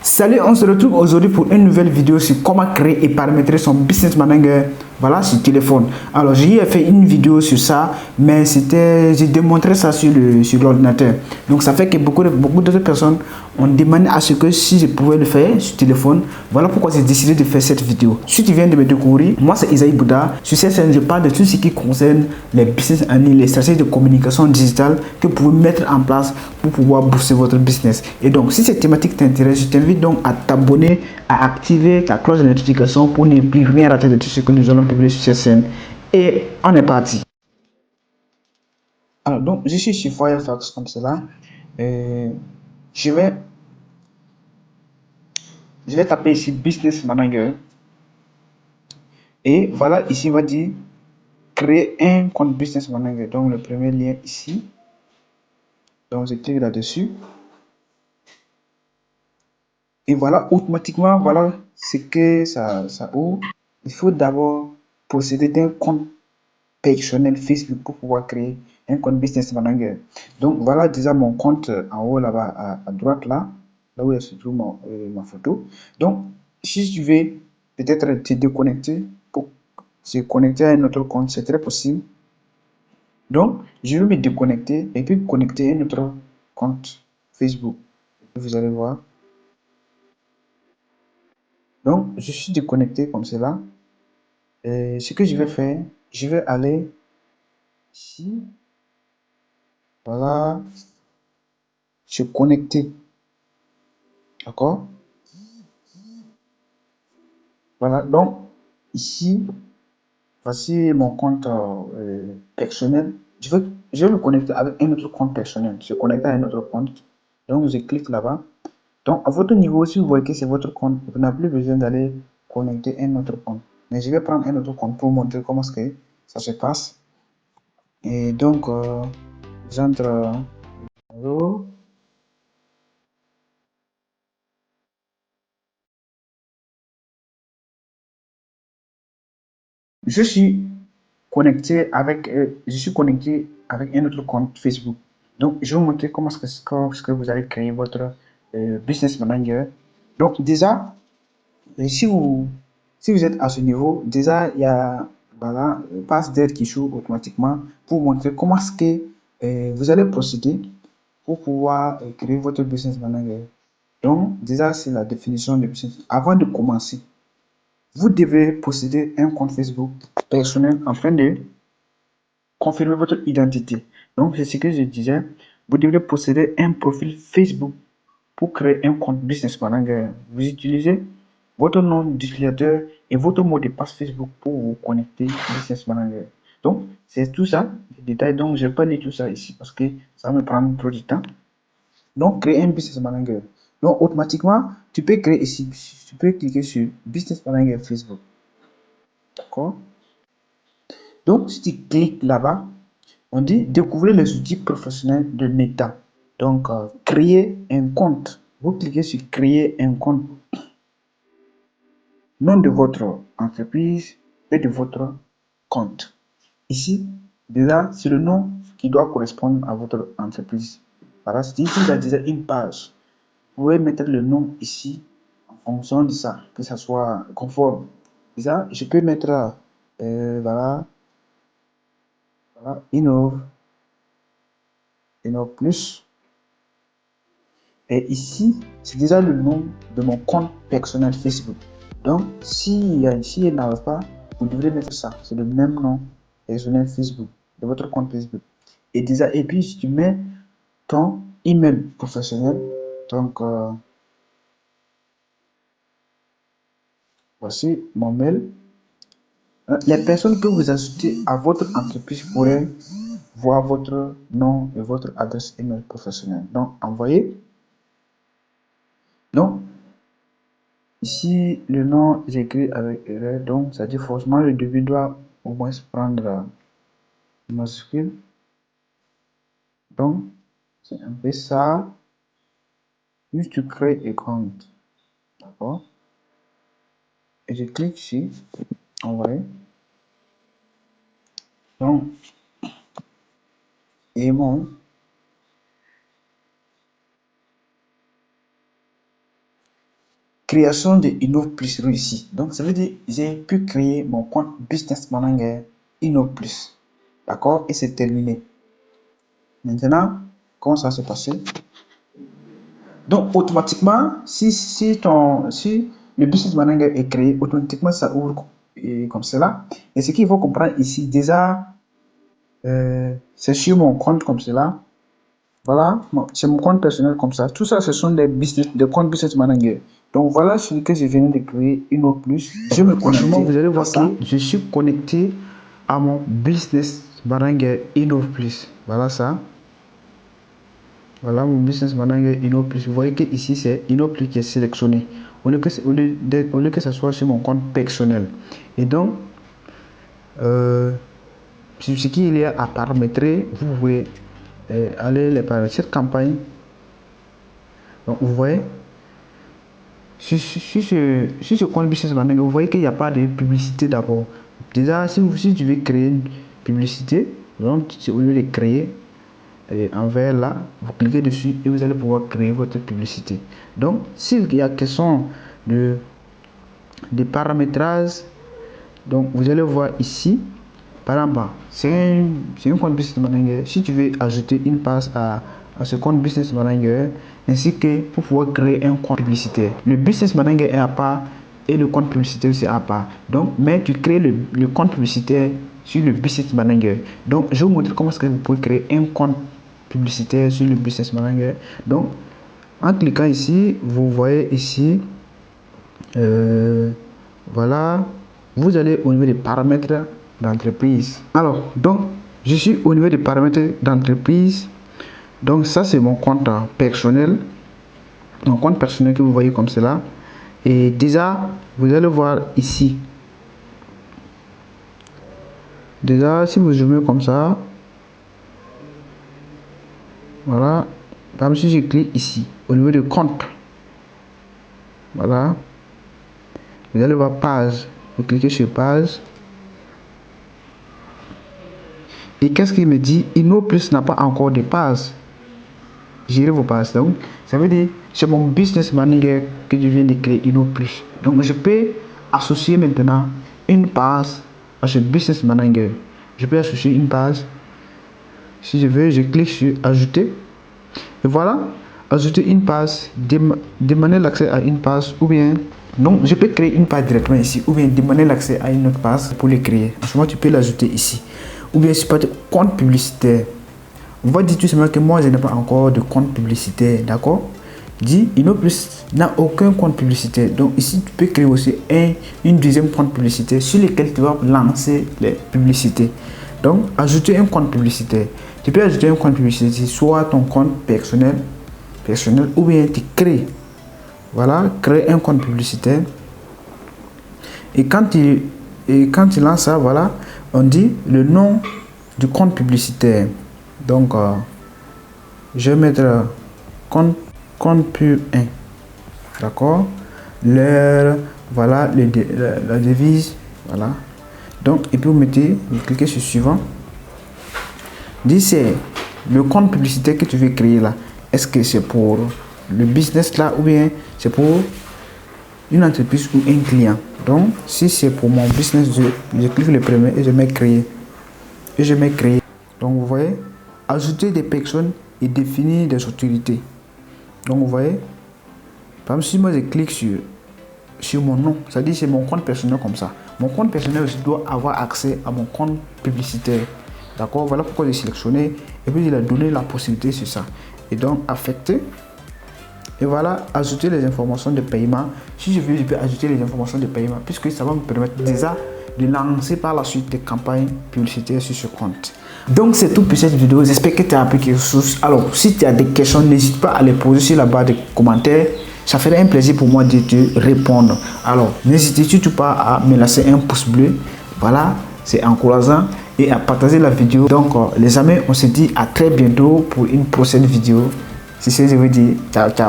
Salut, on se retrouve aujourd'hui pour une nouvelle vidéo sur comment créer et paramétrer son business manager, voilà, sur téléphone. Alors, j'ai fait une vidéo sur ça, mais j'ai démontré ça sur l'ordinateur. Donc, ça fait que beaucoup d'autres personnes ont demandé à ce que si je pouvais le faire sur téléphone. Voilà pourquoi j'ai décidé de faire cette vidéo. Si tu viens de me découvrir, moi c'est Isaïe Bouddha. Sur cette chaîne, je parle de tout ce qui concerne les business en ligne, les stratégies de communication digitale que vous pouvez mettre en place pour pouvoir booster votre business. Et donc, si cette thématique t'intéresse, je t'invite donc à t'abonner, à activer ta cloche de notification pour ne plus rien rater de tout ce que nous allons publier sur cette chaîne. Et on est parti. Alors, donc, je suis sur Firefox comme cela. Et je vais taper ici Business Manager. Et voilà, ici, on va dire créer un compte Business Manager. Donc, le premier lien ici. Donc, je clique là-dessus. Et voilà, automatiquement, voilà ce que ça ouvre. Il faut d'abord posséder d'un compte personnel Facebook pour pouvoir créer un compte Business Manager. Donc, voilà déjà mon compte en haut là-bas à droite là où se trouve ma photo. Donc, si tu veux peut-être te déconnecter pour se connecter à un autre compte, c'est très possible. Donc, je vais me déconnecter et puis connecter un autre compte Facebook. Vous allez voir. Donc, je suis déconnecté comme cela. Et ce que je vais faire, je vais aller ici. Voilà. Se connecter. D'accord? Voilà. Donc, ici, voici mon compte personnel. Je vais me connecter avec un autre compte personnel. Se connecter à un autre compte. Donc, je clique là-bas. Donc, à votre niveau, si vous voyez que c'est votre compte, vous n'avez plus besoin d'aller connecter un autre compte. Mais je vais prendre un autre compte pour montrer comment ça se passe. Et donc, j'entre. Bonjour. Je suis je suis connecté avec un autre compte Facebook. Donc, je vais vous montrer comment est-ce que vous allez créer votre business manager. Donc, déjà, si si vous êtes à ce niveau, déjà, il y a voilà, passe d'aide qui s'ouvre automatiquement pour montrer comment est-ce que vous allez procéder pour pouvoir créer votre business manager. Donc, déjà, c'est la définition de business. Avant de commencer, vous devez posséder un compte Facebook personnel afin de confirmer votre identité. Donc, c'est ce que je disais. Vous devez posséder un profil Facebook pour créer un compte Business Manager. Vous utilisez votre nom d'utilisateur et votre mot de passe Facebook pour vous connecter au Business Manager. Donc, c'est tout ça, les détails. Donc, je ne vais pas lire tout ça ici parce que ça me prend trop de temps. Donc, créer un Business Manager. Donc, automatiquement, tu peux créer ici, tu peux cliquer sur Business Manager Facebook. D'accord? Donc, si tu cliques là-bas, on dit découvrir les outils professionnels de Meta. Donc, créer un compte. Vous cliquez sur créer un compte. Nom de votre entreprise et de votre compte. Ici, déjà, c'est le nom qui doit correspondre à votre entreprise. Voilà, si vous avez déjà une page, vous pouvez mettre le nom ici en fonction de ça, que ça soit conforme. Déjà, je peux mettre, voilà, Innove Plus. Et ici, c'est déjà le nom de mon compte personnel Facebook. Donc, s'il n'arrive pas, vous devrez mettre ça. C'est le même nom personnel Facebook, de votre compte Facebook. Et déjà, et puis, si tu mets ton email professionnel, donc, voici mon mail. Les personnes que vous ajoutez à votre entreprise pourraient voir votre nom et votre adresse email professionnelle. Donc, envoyez. Donc, ici, le nom, j'écris avec erreur, donc ça dit forcément le début doit au moins prendre majuscule. Donc, c'est un peu ça. Juste tu crées un compte. D'accord? Et je clique ici, envoyer. Donc, et bon, création de Innov Plus réussi. Donc, ça veut dire j'ai pu créer mon compte Business Manager Innov Plus. D'accord? Et c'est terminé. Maintenant, comment ça va se passer? Donc, automatiquement, si le Business Manager est créé, automatiquement, ça ouvre comme cela. Et ce qu'il faut comprendre ici, déjà, c'est sur mon compte comme cela. Voilà, c'est mon compte personnel comme ça. Tout ça, ce sont des comptes Business Manager. Donc, voilà ce que je viens de créer, Innov Plus. Je me connecte. Vous allez voir que je suis connecté à mon Business Manager Innov Plus. Voilà ça. Voilà mon Business Manager Innov Plus. Vous voyez que ici c'est Innov Plus qui est sélectionné. Au lieu que ce soit sur mon compte personnel. Et donc, ce qu'il y a à paramétrer, vous pouvez aller les paramétrer. Cette campagne, donc vous voyez, sur ce compte Business Manager, vous voyez qu'il n'y a pas de publicité d'abord. Déjà, si tu veux créer une publicité, donc au lieu de créer, en vert là, vous cliquez dessus et vous allez pouvoir créer votre publicité. Donc, s'il y a question de paramétrage, donc vous allez voir ici, par exemple, c'est un compte Business Manager. Si tu veux ajouter une page à ce compte Business Manager, ainsi que pour pouvoir créer un compte publicitaire. Le Business Manager est à part et le compte publicitaire aussi à part. Donc, mais tu crées le compte publicitaire sur le Business Manager. Donc, je vais vous montrer comment est-ce que vous pouvez créer un compte publicitaire sur le Business Manager. Donc, en cliquant ici, vous voyez ici, voilà, vous allez au niveau des paramètres d'entreprise. Alors, donc, je suis au niveau des paramètres d'entreprise. Donc, ça, c'est mon compte personnel. Mon compte personnel que vous voyez comme cela. Et déjà, vous allez voir ici. Déjà, si vous zoomez comme ça, voilà. Par exemple, si je clique ici, au niveau de compte, voilà, vous allez voir page. Vous cliquez sur page. Et qu'est-ce qu'il me dit? Innov Plus n'a pas encore de page. Gérer vos pages. Donc, ça veut dire c'est mon Business Manager que je viens de créer Innov Plus. Donc, je peux associer maintenant une page à ce Business Manager. Je peux associer une page. Si je veux, je clique sur ajouter. Et voilà, ajouter une page, demander l'accès à une page ou bien non, je peux créer une page directement ici ou bien demander l'accès à une autre page pour le créer. En ce moment, tu peux l'ajouter ici. Ou bien, si pas de compte publicitaire. On va dire tout simplement que moi je n'ai pas encore de compte publicitaire, d'accord? Dit Innov Plus n'a aucun compte publicitaire. Donc ici tu peux créer aussi une deuxième compte publicitaire sur lequel tu vas lancer les publicités. Donc ajouter un compte publicitaire. Tu peux ajouter un compte publicitaire, soit ton compte personnel ou bien tu crées. Voilà, créer un compte publicitaire. Et quand tu lances ça, voilà, on dit le nom du compte publicitaire. Donc, je vais mettre compte pub 1. D'accord? L'heure, voilà, la devise. Voilà. Donc, et puis vous mettez, vous cliquez sur suivant. Dis c'est le compte publicitaire que tu veux créer là. Est-ce que c'est pour le business là ou bien c'est pour une entreprise ou un client? Donc, si c'est pour mon business, je clique le premier et je mets créer. Donc, vous voyez, ajouter des personnes et définir des autorités. Donc, vous voyez, par exemple, si moi je clique sur mon nom, ça dit c'est mon compte personnel comme ça. Mon compte personnel aussi doit avoir accès à mon compte publicitaire. D'accord? Voilà pourquoi j'ai sélectionné et puis il a donné la possibilité sur ça. Et donc, affecter. Et voilà, ajouter les informations de paiement. Si je veux, je peux ajouter les informations de paiement puisque ça va me permettre déjà de lancer par la suite des campagnes publicitaires sur ce compte. Donc c'est tout pour cette vidéo, j'espère que tu as appris quelque chose. Alors si tu as des questions, n'hésite pas à les poser sur la barre de commentaires. Ça ferait un plaisir pour moi de te répondre. Alors n'hésitez surtout pas à me laisser un pouce bleu. Voilà, c'est encourageant. Et à partager la vidéo. Donc les amis, on se dit à très bientôt pour une prochaine vidéo. Si c'est ce que je veux dire, ciao ciao.